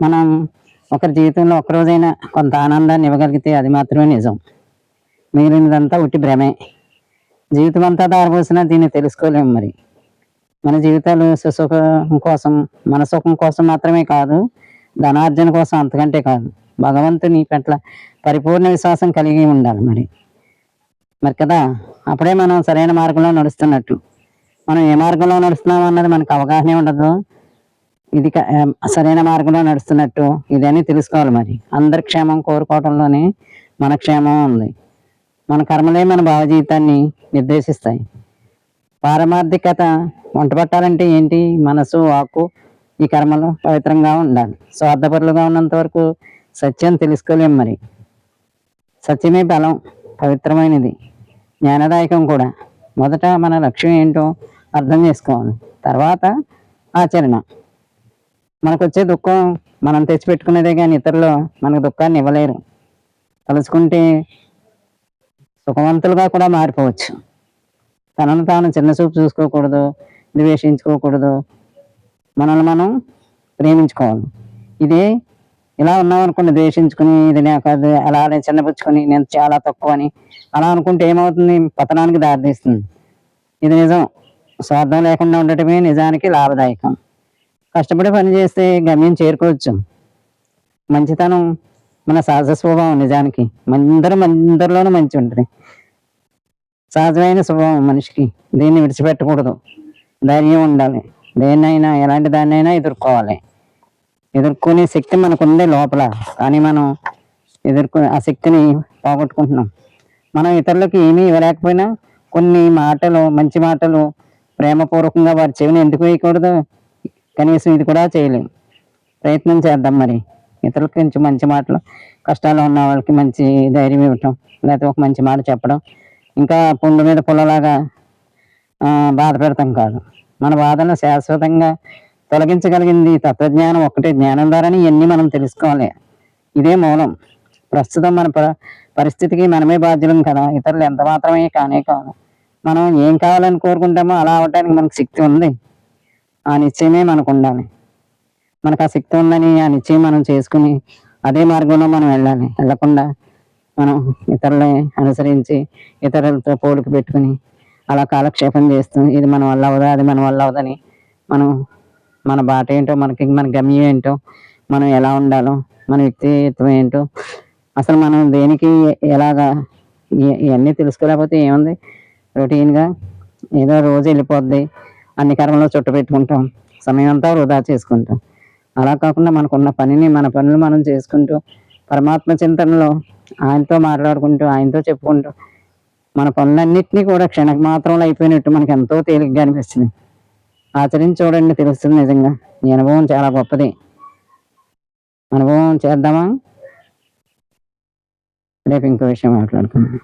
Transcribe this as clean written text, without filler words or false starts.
మనం ఒకరి జీవితంలో ఒక్కరోజైనా కొంత ఆనందాన్ని ఇవ్వగలిగితే అది మాత్రమే నిజం. మిగిలినదంతా ఉట్టి భ్రమే. జీవితం అంతా దారపోసినా దీన్ని తెలుసుకోలేము మరి. మన జీవితాలు సుసుఖం కోసం, మన సుఖం కోసం మాత్రమే కాదు, ధనార్జన కోసం అంతకంటే కాదు. భగవంతుని పట్ల పరిపూర్ణ విశ్వాసం కలిగి ఉండాలి మరి. మరి కదా! అప్పుడే మనం సరైన మార్గంలో నడుస్తున్నట్టు. మనం ఏ మార్గంలో నడుస్తున్నాం అన్నది మనకు అవగాహనే ఉండదు. ఇది సరైన మార్గంలో నడుస్తున్నట్టు ఇదని తెలుసుకోవాలి మరి. అందరి క్షేమం కోరుకోవడంలోనే మన క్షేమం ఉంది. మన కర్మలే మన భావ జీవితాన్ని నిర్దేశిస్తాయి. పారమార్థికత వంటపట్టాలంటే ఏంటి? మనసు, వాక్కు ఈ కర్మలు పవిత్రంగా ఉండాలి. స్వార్థపరులుగా ఉన్నంత వరకు సత్యం తెలుసుకోలేం మరి. సత్యమే బలం, పవిత్రమైనది, జ్ఞానదాయకం కూడా. మొదట మన లక్ష్యం ఏంటో అర్థం చేసుకోవాలి. తర్వాత ఆచరణ. మనకొచ్చే దుఃఖం మనం తెచ్చిపెట్టుకునేదే కానీ ఇతరులు మనకు దుఃఖాన్ని ఇవ్వలేరు. తలుచుకుంటే సుఖవంతులుగా కూడా మారిపోవచ్చు. తనను తాను చిన్నచూపు చూసుకోకూడదు, ద్వేషించుకోకూడదు. మనల్ని మనం ప్రేమించుకోవాలి. ఇదే ఇలా ఉన్నామనుకోండి, ద్వేషించుకుని ఇది నాకు కాదు అలా చిన్నపుచ్చుకొని నేను చాలా తక్కువ అని అలా అనుకుంటే ఏమవుతుంది? పతనానికి దారితీస్తుంది. ఇది నిజం. స్వార్థం లేకుండా ఉండటమే నిజానికి లాభదాయకం. కష్టపడి పని చేస్తే గమ్యం చేరుకోవచ్చు. మంచితనం మన సహజ స్వభావం. నిజానికి అందరిలోనూ మంచి ఉంటుంది. సహజమైన స్వభావం మనిషికి. దీన్ని విడిచిపెట్టకూడదు. ధైర్యం ఉండాలి. దేన్నైనా ఎలాంటి దాన్నైనా ఎదుర్కొనే శక్తి మనకుంది లోపల. కానీ మనం ఆ శక్తిని పోగొట్టుకుంటున్నాం. మనం ఇతరులకు ఏమీ ఇవ్వలేకపోయినా కొన్ని మాటలు, మంచి మాటలు ప్రేమపూర్వకంగా వారి చెవిని ఎందుకు వేయకూడదు? కనీసం ఇది కూడా చేయలేము. ప్రయత్నం చేద్దాం మరి. ఇతరులకు కొంచెం మంచి మాటలు, కష్టాల్లో ఉన్న వాళ్ళకి మంచి ధైర్యం ఇవ్వటం, లేకపోతే ఒక మంచి మాట చెప్పడం. ఇంకా పుండు మీద పుల్లలాగా బాధ పెడతాం కాదు. మన బాధలను శాశ్వతంగా తొలగించగలిగింది తత్వజ్ఞానం ఒక్కటే. జ్ఞానం ద్వారానే ఇవన్నీ మనం తెలుసుకోవాలి. ఇదే మూలం. ప్రస్తుతం మన పరిస్థితికి మనమే బాధ్యులం కదా. ఇతరులు ఎంత మాత్రమే కానే కాదు. మనం ఏం కావాలని కోరుకుంటామో అలా అవటానికి మనకు శక్తి ఉంది. ఆ నిశ్చయమే మనకు ఉండాలి. మనకు ఆ శక్తి ఉందని ఆ నిశ్చయం మనం చేసుకుని అదే మార్గంలో మనం వెళ్ళకుండా మనం ఇతరులని అనుసరించి ఇతరులతో పోలిక పెట్టుకుని అలా కాలక్షేపం చేస్తూ ఇది మన వల్ల అవదా, అది మన వల్ల అవదని మనం మన బాట ఏంటో, మన గమ్యం ఏంటో, మనం ఎలా ఉండాలో, మన వ్యక్తిత్వం ఏంటో, అసలు మనం దేనికి ఎలాగా ఇవన్నీ తెలుసుకోలేకపోతే ఏముంది? రొటీన్గా ఏదో రోజు వెళ్ళిపోద్ది. అన్ని కర్మలో చుట్ట పెట్టుకుంటాం, సమయం అంతా వృధా చేసుకుంటాం. అలా కాకుండా మనకున్న పనిని మన పనులు మనం చేసుకుంటూ పరమాత్మ చింతనలో ఆయనతో మాట్లాడుకుంటూ, ఆయనతో చెప్పుకుంటూ మన పనులన్నింటినీ కూడా క్షణమాత్రంలో అయిపోయినట్టు మనకు ఎంతో తేలిగ్గా అనిపిస్తుంది. ఆచరించి చూడండి, తెలుస్తుంది నిజంగా. ఈ అనుభవం చాలా గొప్పది. అనుభవం చేద్దామా? రేపు ఇంకో విషయం మాట్లాడుకుందాం.